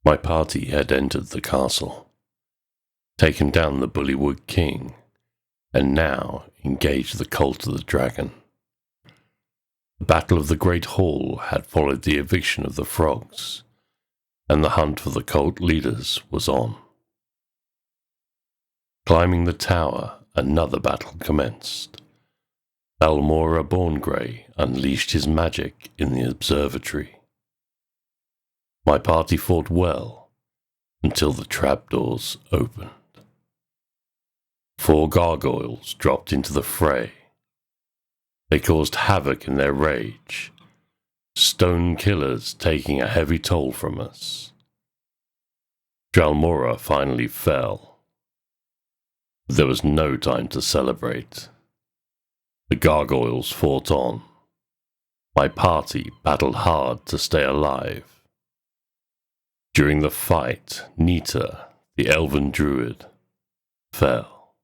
My party had entered the castle, taken down the Bullywug king, and now engaged the cult of the dragon. The battle of the Great Hall had followed the eviction of the frogs, and the hunt for the cult leaders was on. Climbing the tower, another battle commenced. Balmora Borngrey unleashed his magic in the observatory. My party fought well until the trapdoors opened. 4 gargoyles dropped into the fray. They caused havoc in their rage, stone killers taking a heavy toll from us. Dralmora finally fell. There was no time to celebrate. The gargoyles fought on. My party battled hard to stay alive. During the fight, Nita, the elven druid, fell.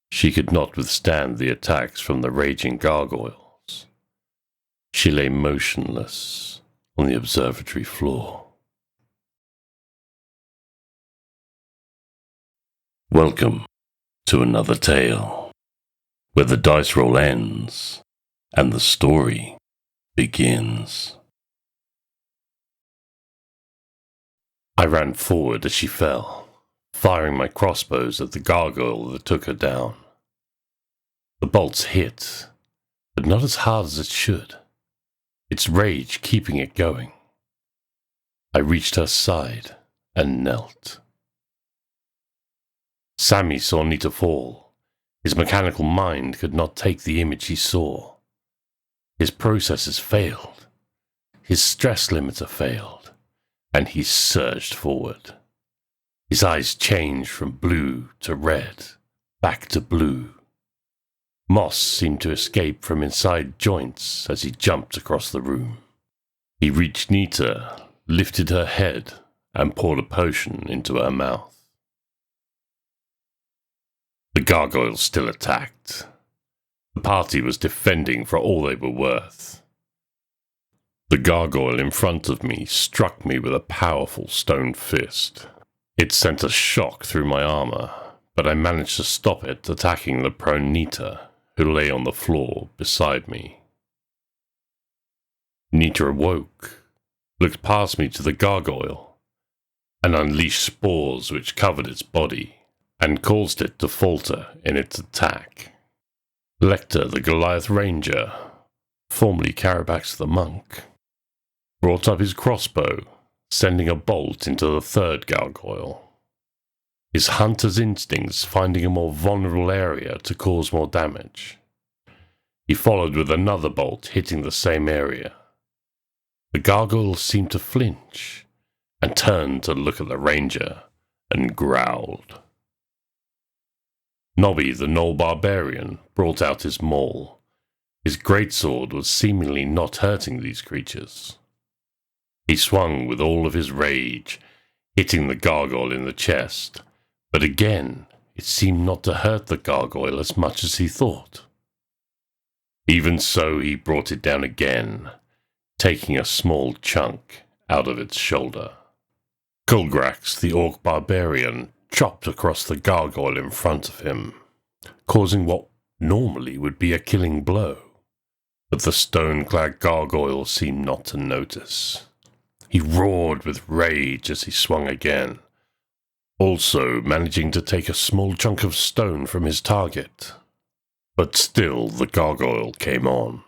She could not withstand the attacks from the raging gargoyles. She lay motionless on the observatory floor. Welcome to another tale, where the dice roll ends and the story begins. I ran forward as she fell, firing my crossbows at the gargoyle that took her down. The bolts hit, but not as hard as it should, its rage keeping it going. I reached her side and knelt. Sammy saw Nita fall. His mechanical mind could not take the image he saw. His processes failed. His stress limiter failed, and he surged forward. His eyes changed from blue to red, back to blue. Moss seemed to escape from inside joints as he jumped across the room. He reached Nita, lifted her head, and poured a potion into her mouth. The gargoyles still attacked. The party was defending for all they were worth. The gargoyle in front of me struck me with a powerful stone fist. It sent a shock through my armor, but I managed to stop it attacking the prone Nita, who lay on the floor beside me. Nita awoke, looked past me to the gargoyle, and unleashed spores which covered its body and caused it to falter in its attack. Lecter, the Goliath Ranger, formerly Carabax the Monk, brought up his crossbow, sending a bolt into the third gargoyle. His hunter's instincts finding a more vulnerable area to cause more damage. He followed with another bolt hitting the same area. The gargoyle seemed to flinch and turned to look at the ranger and growled. Nobby, the Gnoll Barbarian, brought out his maul. His greatsword was seemingly not hurting these creatures. He swung with all of his rage, hitting the gargoyle in the chest, but again it seemed not to hurt the gargoyle as much as he thought. Even so, he brought it down again, taking a small chunk out of its shoulder. Kulgrax, the Orc Barbarian, chopped across the gargoyle in front of him, causing what normally would be a killing blow, but the stone-clad gargoyle seemed not to notice. He roared with rage as he swung again, also managing to take a small chunk of stone from his target. But still the gargoyle came on.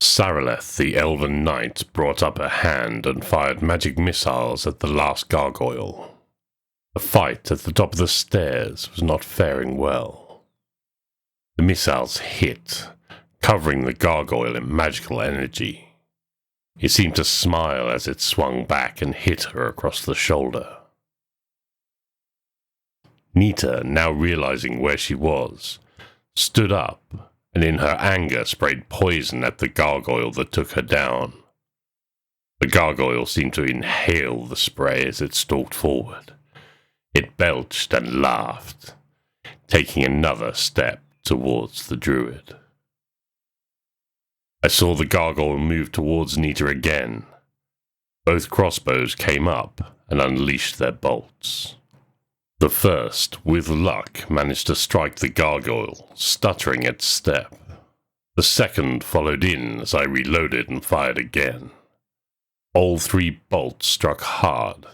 Saraleth, the Elven Knight, brought up a hand and fired magic missiles at the last gargoyle. The fight at the top of the stairs was not faring well. The missiles hit, covering the gargoyle in magical energy. It seemed to smile as it swung back and hit her across the shoulder. Nita, now realizing where she was, stood up and in her anger sprayed poison at the gargoyle that took her down. The gargoyle seemed to inhale the spray as it stalked forward. It belched and laughed, taking another step towards the druid. I saw the gargoyle move towards Nita again. Both crossbows came up and unleashed their bolts. The first, with luck, managed to strike the gargoyle, stuttering its step. The second followed in as I reloaded and fired again. All 3 bolts struck hard,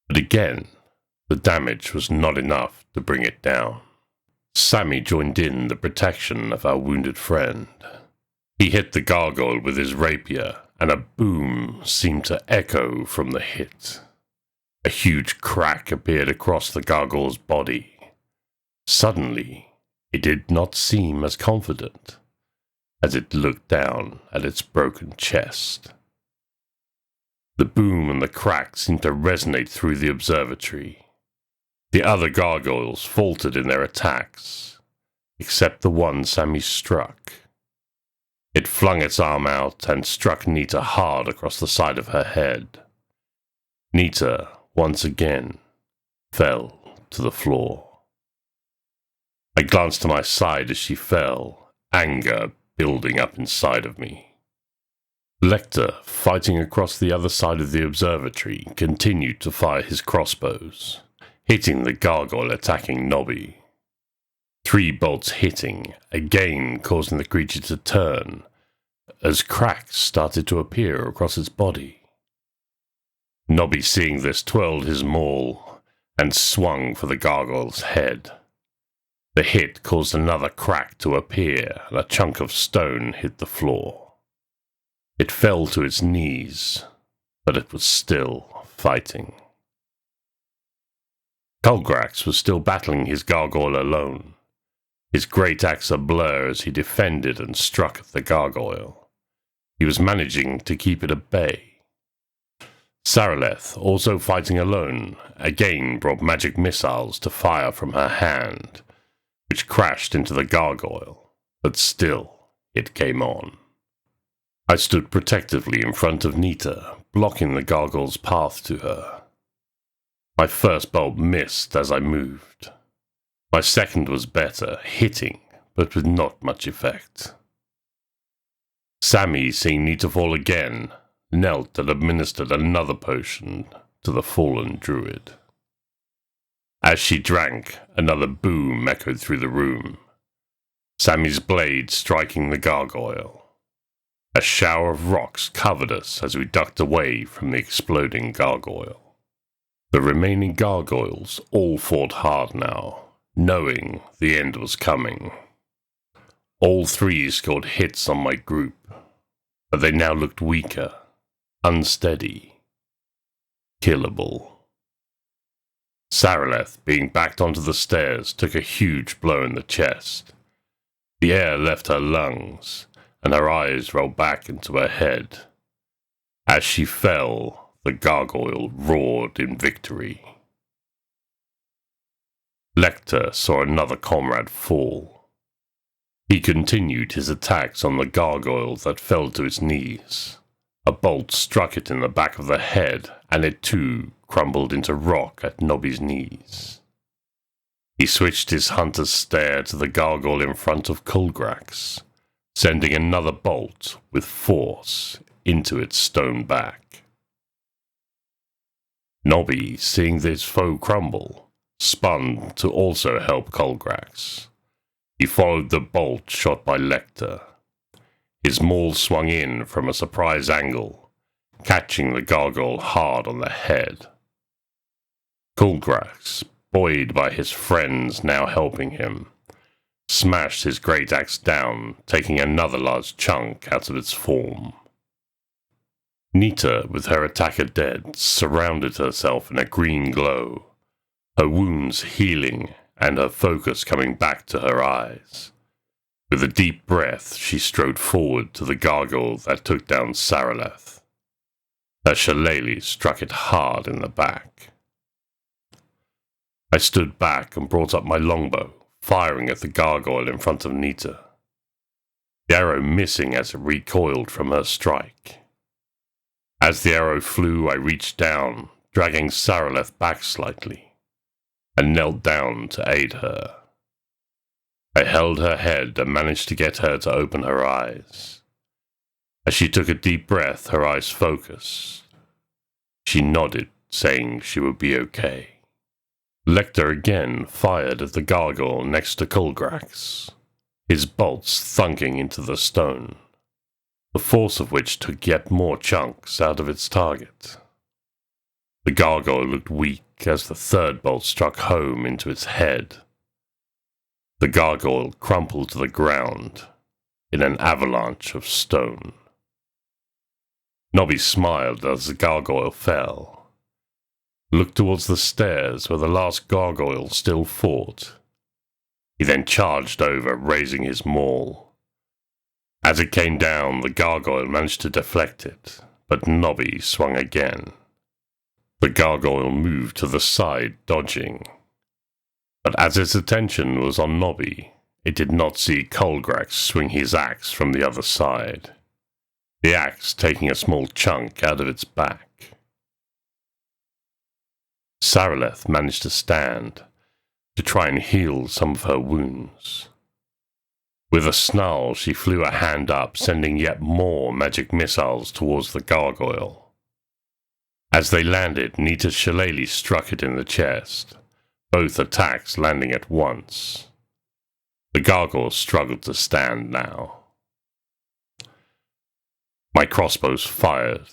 but again, the damage was not enough to bring it down. Sammy joined in the protection of our wounded friend. He hit the gargoyle with his rapier, and a boom seemed to echo from the hit. A huge crack appeared across the gargoyle's body. Suddenly, it did not seem as confident as it looked down at its broken chest. The boom and the crack seemed to resonate through the observatory. The other gargoyles faltered in their attacks, except the one Sammy struck. It flung its arm out and struck Nita hard across the side of her head. Nita, once again, fell to the floor. I glanced to my side as she fell, anger building up inside of me. Lecter, fighting across the other side of the observatory, continued to fire his crossbows, hitting the gargoyle attacking Nobby. 3 bolts hitting, again causing the creature to turn, as cracks started to appear across its body. Nobby, seeing this, twirled his maul and swung for the gargoyle's head. The hit caused another crack to appear, and a chunk of stone hit the floor. It fell to its knees, but it was still fighting. Kulgrax was still battling his gargoyle alone, his great axe ablur as he defended and struck at the gargoyle. He was managing to keep it at bay. Saraleth, also fighting alone, again brought magic missiles to fire from her hand, which crashed into the gargoyle, but still it came on. I stood protectively in front of Nita, blocking the gargoyle's path to her. My first bolt missed as I moved. My second was better, hitting, but with not much effect. Sammy, seeing Nita fall again, knelt and administered another potion to the fallen druid. As she drank, another boom echoed through the room, Sammy's blade striking the gargoyle. A shower of rocks covered us as we ducked away from the exploding gargoyle. The remaining gargoyles all fought hard now, knowing the end was coming. All 3 scored hits on my group, but they now looked weaker, unsteady, killable. Saraleth, being backed onto the stairs, took a huge blow in the chest. The air left her lungs, and her eyes rolled back into her head. As she fell, the gargoyle roared in victory. Lecter saw another comrade fall. He continued his attacks on the gargoyle that fell to its knees. A bolt struck it in the back of the head, and it too crumbled into rock at Nobby's knees. He switched his hunter's stare to the gargoyle in front of Kulgrax, sending another bolt with force into its stone back. Nobby, seeing this foe crumble, spun to also help Kulgrax. He followed the bolt shot by Lecter. His maul swung in from a surprise angle, catching the gargoyle hard on the head. Kulgrax, buoyed by his friends now helping him, smashed his great axe down, taking another large chunk out of its form. Nita, with her attacker dead, surrounded herself in a green glow, her wounds healing and her focus coming back to her eyes. With a deep breath, she strode forward to the gargoyle that took down Saraleth. Her shillelagh struck it hard in the back. I stood back and brought up my longbow, firing at the gargoyle in front of Nita. The arrow missing as it recoiled from her strike. As the arrow flew, I reached down, dragging Saraleth back slightly, and knelt down to aid her. I held her head and managed to get her to open her eyes. As she took a deep breath, her eyes focused. She nodded, saying she would be okay. Lecter again fired at the gargoyle next to Colgrax, his bolts thunking into the stone, the force of which took yet more chunks out of its target. The gargoyle looked weak as the third bolt struck home into its head. The gargoyle crumpled to the ground in an avalanche of stone. Nobby smiled as the gargoyle fell, looked towards the stairs where the last gargoyle still fought. He then charged over, raising his maul. As it came down, the gargoyle managed to deflect it, but Nobby swung again. The gargoyle moved to the side, dodging. But as its attention was on Nobby, it did not see Colgrax swing his axe from the other side, the axe taking a small chunk out of its back. Saraleth managed to stand, to try and heal some of her wounds. With a snarl, she flew a hand up, sending yet more magic missiles towards the gargoyle. As they landed, Nita's shillelagh struck it in the chest, both attacks landing at once. The gargoyle struggled to stand now. My crossbows fired.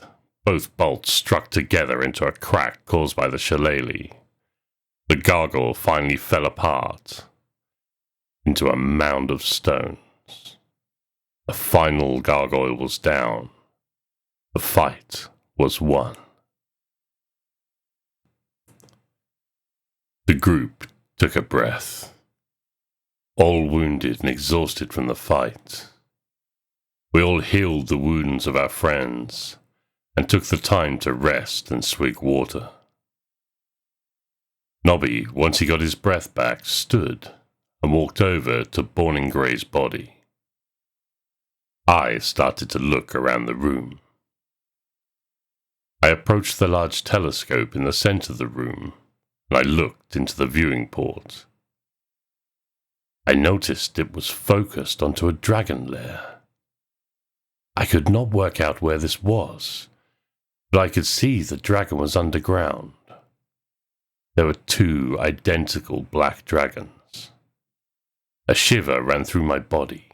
Both bolts struck together into a crack caused by the shillelagh. The gargoyle finally fell apart into a mound of stones. The final gargoyle was down. The fight was won. The group took a breath, all wounded and exhausted from the fight. We all healed the wounds of our friends and took the time to rest and swig water. Nobby, once he got his breath back, stood and walked over to Borningray's body. I started to look around the room. I approached the large telescope in the center of the room, and I looked into the viewing port. I noticed it was focused onto a dragon lair. I could not work out where this was, but I could see the dragon was underground. There were 2 identical black dragons. A shiver ran through my body.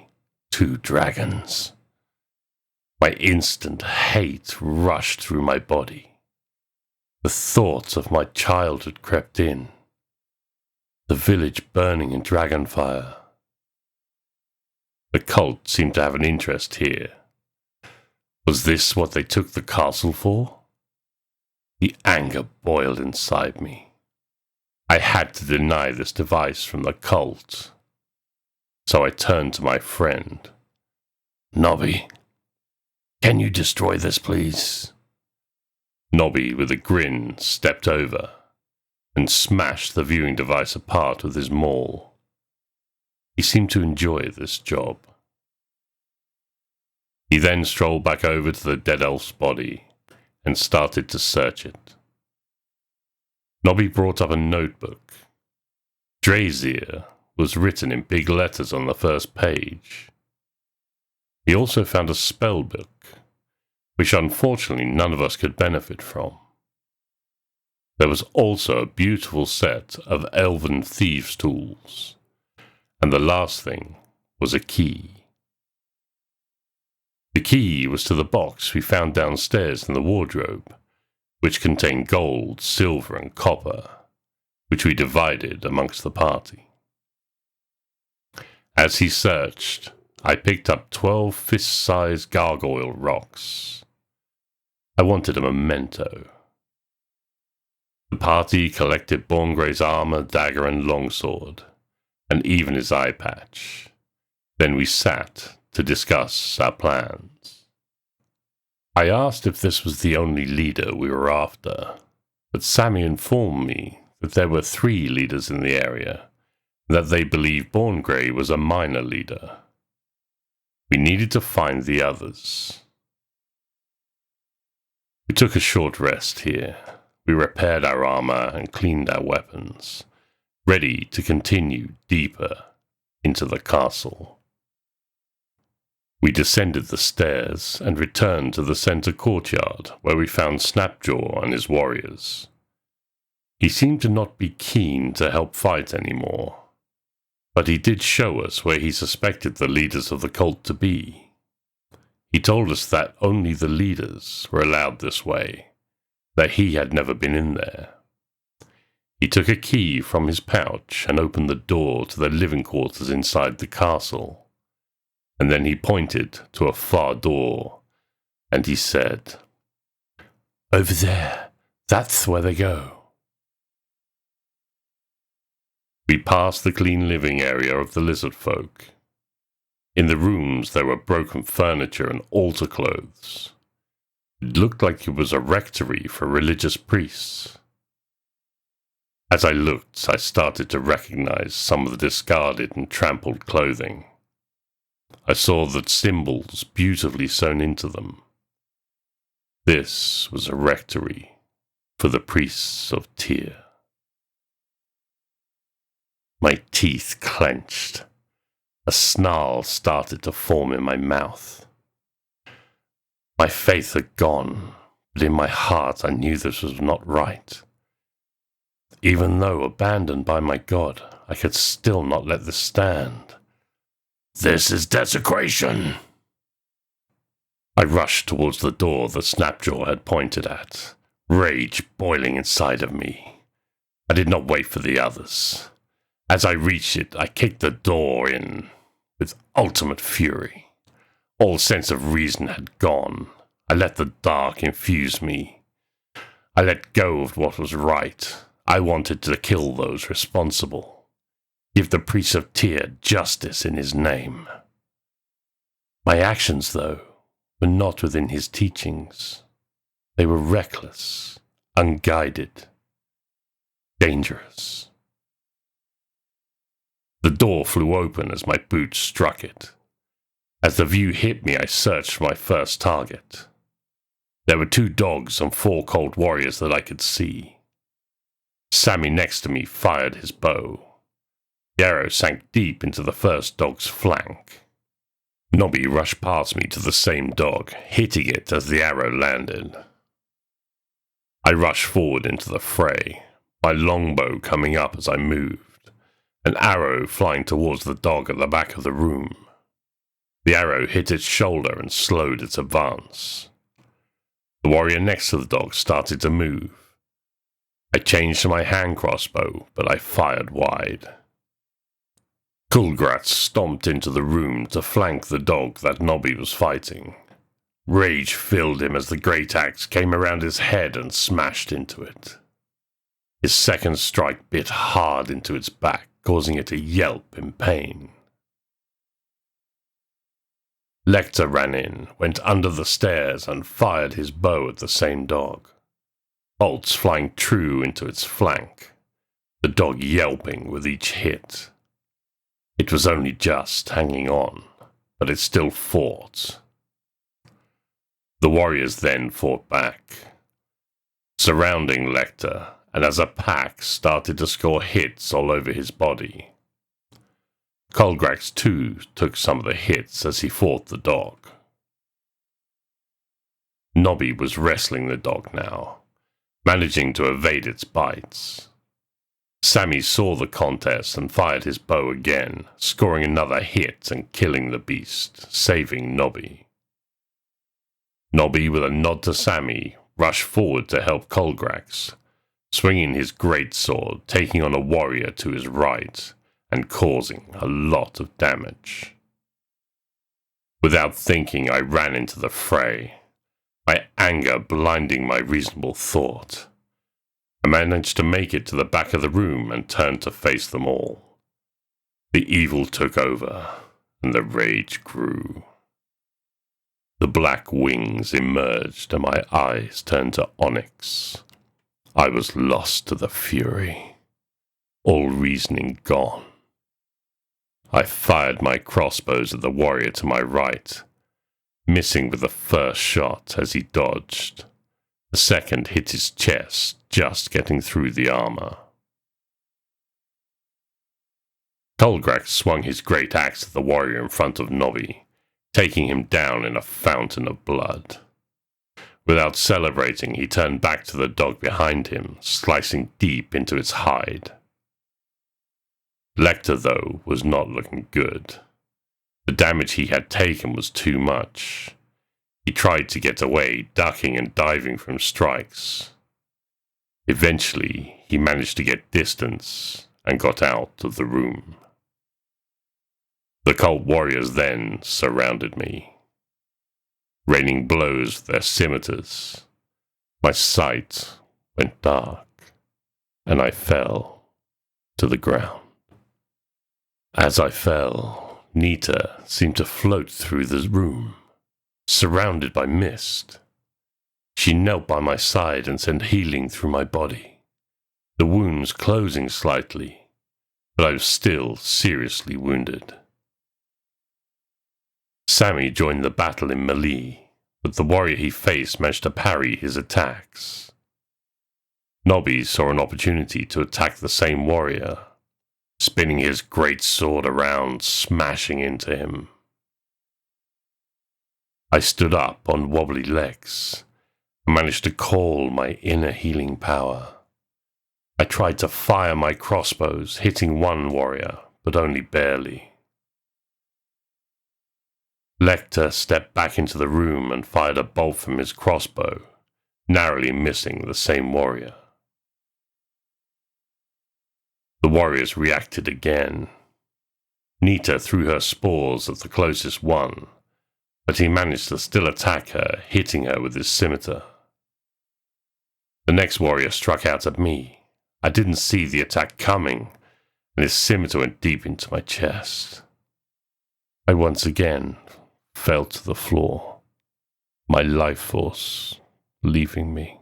2 dragons. My instant hate rushed through my body. The thoughts of my childhood crept in. The village burning in dragonfire. The cult seemed to have an interest here. Was this what they took the castle for? The anger boiled inside me. I had to deny this device from the cult. So I turned to my friend. Nobby, can you destroy this, please? Nobby, with a grin, stepped over and smashed the viewing device apart with his maul. He seemed to enjoy this job. He then strolled back over to the dead elf's body and started to search it. Nobby brought up a notebook. Dreazir was written in big letters on the first page. He also found a spell book, which unfortunately none of us could benefit from. There was also a beautiful set of elven thieves' tools, and the last thing was a key. The key was to the box we found downstairs in the wardrobe, which contained gold, silver, and copper, which we divided amongst the party. As he searched, I picked up 12 fist-sized gargoyle rocks. I wanted a memento. The party collected Borngray's armor, dagger, and longsword, and even his eye patch. Then we sat to discuss our plans. I asked if this was the only leader we were after, but Sammy informed me that there were 3 leaders in the area, and that they believed Borngray was a minor leader. We needed to find the others. We took a short rest here. We repaired our armor and cleaned our weapons, ready to continue deeper into the castle. We descended the stairs and returned to the center courtyard, where we found Snapjaw and his warriors. He seemed to not be keen to help fight anymore, but he did show us where he suspected the leaders of the cult to be. He told us that only the leaders were allowed this way, that he had never been in there. He took a key from his pouch and opened the door to the living quarters inside the castle, and then he pointed to a far door, and he said, "Over there, that's where they go." We passed the clean living area of the lizardfolk. In the rooms there were broken furniture and altar clothes. It looked like it was a rectory for religious priests. As I looked, I started to recognize some of the discarded and trampled clothing. I saw the symbols beautifully sewn into them. This was a rectory for the priests of Tyr. My teeth clenched. A snarl started to form in my mouth. My faith had gone, but in my heart I knew this was not right. Even though abandoned by my God, I could still not let this stand. This is desecration! I rushed towards the door that Snapjaw had pointed at, rage boiling inside of me. I did not wait for the others. As I reached it, I kicked the door in with ultimate fury. All sense of reason had gone. I let the dark infuse me. I let go of what was right. I wanted to kill those responsible. Give the priest of Tyr justice in his name. My actions, though, were not within his teachings. They were reckless, unguided, dangerous. The door flew open as my boots struck it. As the view hit me, I searched for my first target. There were 2 dogs and 4 cold warriors that I could see. Sammy next to me fired his bow. The arrow sank deep into the first dog's flank. Nobby rushed past me to the same dog, hitting it as the arrow landed. I rushed forward into the fray, my longbow coming up as I moved. An arrow flying towards the dog at the back of the room. The arrow hit its shoulder and slowed its advance. The warrior next to the dog started to move. I changed to my hand crossbow, but I fired wide. Kulgratz stomped into the room to flank the dog that Nobby was fighting. Rage filled him as the great axe came around his head and smashed into it. His second strike bit hard into its back, causing it to yelp in pain. Lecter ran in, went under the stairs, and fired his bow at the same dog. Bolts flying true into its flank, the dog yelping with each hit. It was only just hanging on, but it still fought. The warriors then fought back, surrounding Lecter, and as a pack started to score hits all over his body. Kulgrax too took some of the hits as he fought the dog. Nobby was wrestling the dog now, managing to evade its bites. Sammy saw the contest and fired his bow again, scoring another hit and killing the beast, saving Nobby. Nobby, with a nod to Sammy, rushed forward to help Kulgrax, swinging his greatsword, taking on a warrior to his right, and causing a lot of damage. Without thinking, I ran into the fray, my anger blinding my reasonable thought. I managed to make it to the back of the room and turned to face them all. The evil took over, and the rage grew. The black wings emerged, and my eyes turned to onyx. I was lost to the fury, all reasoning gone. I fired my crossbows at the warrior to my right, missing with the first shot as he dodged. The second hit his chest, just getting through the armor. Kulgrax swung his great axe at the warrior in front of Nobby, taking him down in a fountain of blood. Without celebrating, he turned back to the dog behind him, slicing deep into its hide. Lecter, though, was not looking good. The damage he had taken was too much. He tried to get away, ducking and diving from strikes. Eventually, he managed to get distance and got out of the room. The cult warriors then surrounded me, raining blows with their scimitars. My sight went dark, and I fell to the ground. As I fell, Nita seemed to float through the room, surrounded by mist. She knelt by my side and sent healing through my body, the wounds closing slightly, but I was still seriously wounded. Sammy joined the battle in melee, but the warrior he faced managed to parry his attacks. Nobby saw an opportunity to attack the same warrior, spinning his great sword around, smashing into him. I stood up on wobbly legs and managed to call my inner healing power. I tried to fire my crossbows, hitting one warrior, but only barely. Lecter stepped back into the room and fired a bolt from his crossbow, narrowly missing the same warrior. The warriors reacted again. Nita threw her spores at the closest one, but he managed to still attack her, hitting her with his scimitar. The next warrior struck out at me. I didn't see the attack coming, and his scimitar went deep into my chest. I once again fell to the floor, my life force leaving me.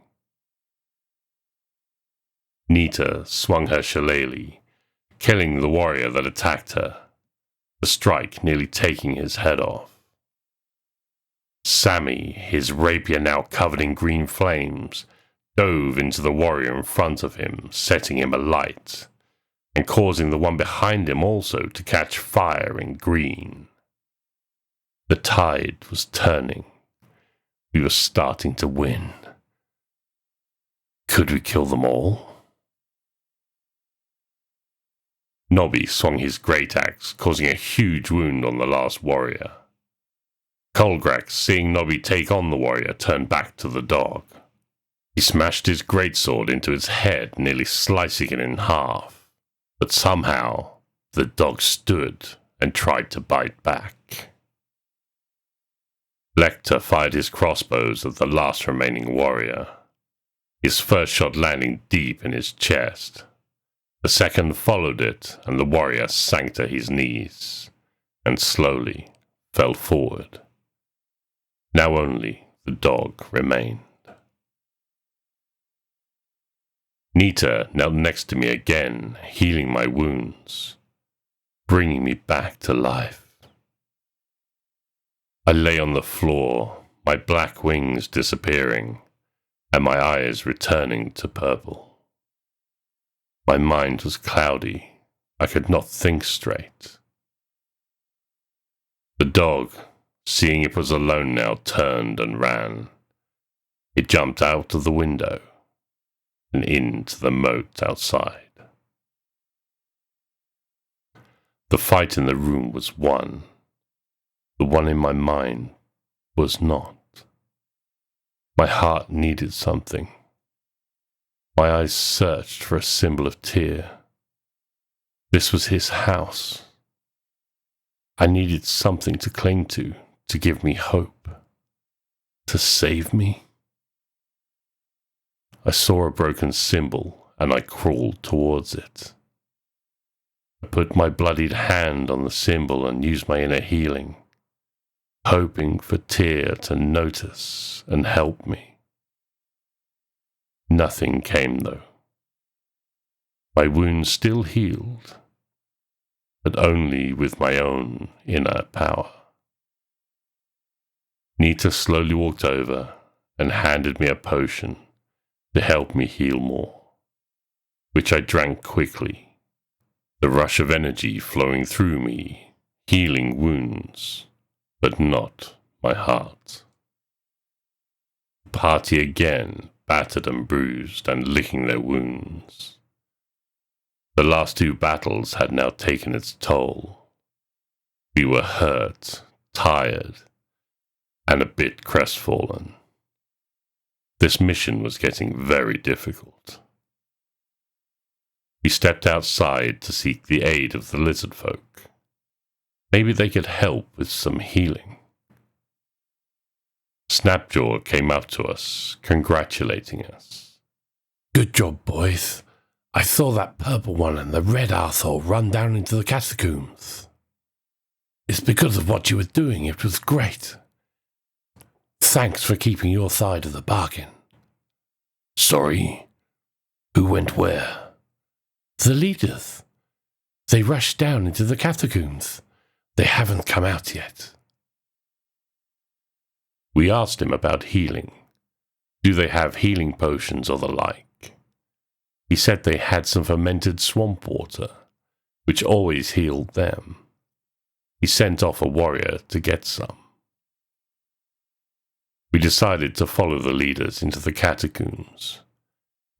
Nita swung her shillelagh, killing the warrior that attacked her, the strike nearly taking his head off. Sammy, his rapier now covered in green flames, dove into the warrior in front of him, setting him alight, and causing the one behind him also to catch fire in green. The tide was turning. We were starting to win. Could we kill them all? Nobby swung his great axe, causing a huge wound on the last warrior. Colgrax, seeing Nobby take on the warrior, turned back to the dog. He smashed his greatsword into its head, nearly slicing it in half. But somehow, the dog stood and tried to bite back. Lecter fired his crossbows at the last remaining warrior, his first shot landing deep in his chest. The second followed it, and the warrior sank to his knees, and slowly fell forward. Now only the dog remained. Nita knelt next to me again, healing my wounds, bringing me back to life. I lay on the floor, my black wings disappearing, and my eyes returning to purple. My mind was cloudy. I could not think straight. The dog, seeing it was alone now, turned and ran. It jumped out of the window and into the moat outside. The fight in the room was won. The one in my mind was not. My heart needed something. My eyes searched for a symbol of Tyr. This was his house. I needed something to cling to give me hope, to save me. I saw a broken symbol, and I crawled towards it. I put my bloodied hand on the symbol and used my inner healing, hoping for Tyr to notice and help me. Nothing came, though. My wounds still healed, but only with my own inner power. Nita slowly walked over and handed me a potion to help me heal more, which I drank quickly, the rush of energy flowing through me, healing wounds, but not my heart. The party again battered and bruised and licking their wounds. The last 2 battles had now taken its toll. We were hurt, tired, and a bit crestfallen. This mission was getting very difficult. We stepped outside to seek the aid of the lizardfolk. Maybe they could help with some healing. Snapjaw came up to us, congratulating us. Good job, boys. I saw that purple one and the red arsehole run down into the catacombs. It's because of what you were doing. It was great. Thanks for keeping your side of the bargain. Sorry. Who went where? The leaders. They rushed down into the catacombs. They haven't come out yet. We asked him about healing. Do they have healing potions or the like? He said they had some fermented swamp water, which always healed them. He sent off a warrior to get some. We decided to follow the leaders into the catacombs.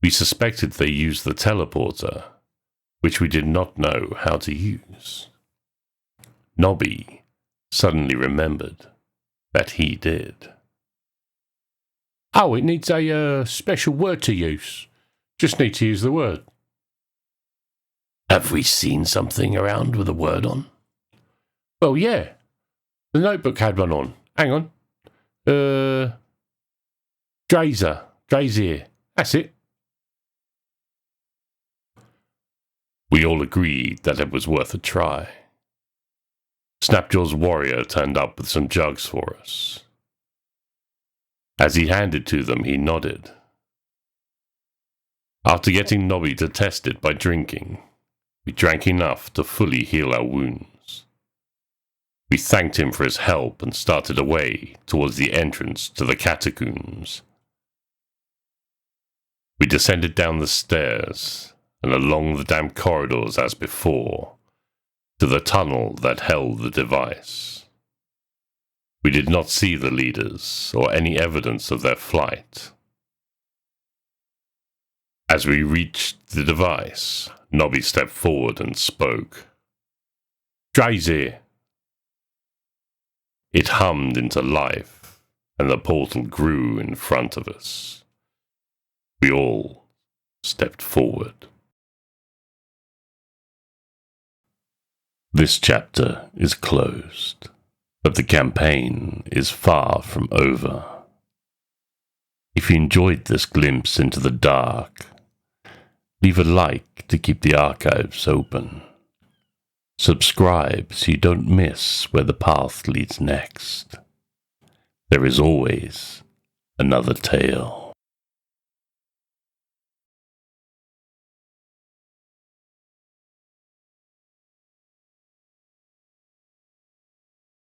We suspected they used the teleporter, which we did not know how to use. Nobby suddenly remembered that he did. Oh, it needs a special word to use. Just need to use the word. Have we seen something around with a word on? Well, yeah. The notebook had one on. Hang on. Dreazir. That's it. We all agreed that it was worth a try. Snapjaw's warrior turned up with some jugs for us. As he handed to them, he nodded. After getting Nobby to test it by drinking, we drank enough to fully heal our wounds. We thanked him for his help and started away towards the entrance to the catacombs. We descended down the stairs and along the damp corridors as before, to the tunnel that held the device. We did not see the leaders or any evidence of their flight. As we reached the device, Nobby stepped forward and spoke. Dreazir. It hummed into life, and the portal grew in front of us. We all stepped forward. This chapter is closed, but the campaign is far from over. If you enjoyed this glimpse into the dark, leave a like to keep the archives open. Subscribe so you don't miss where the path leads next. There is always another tale.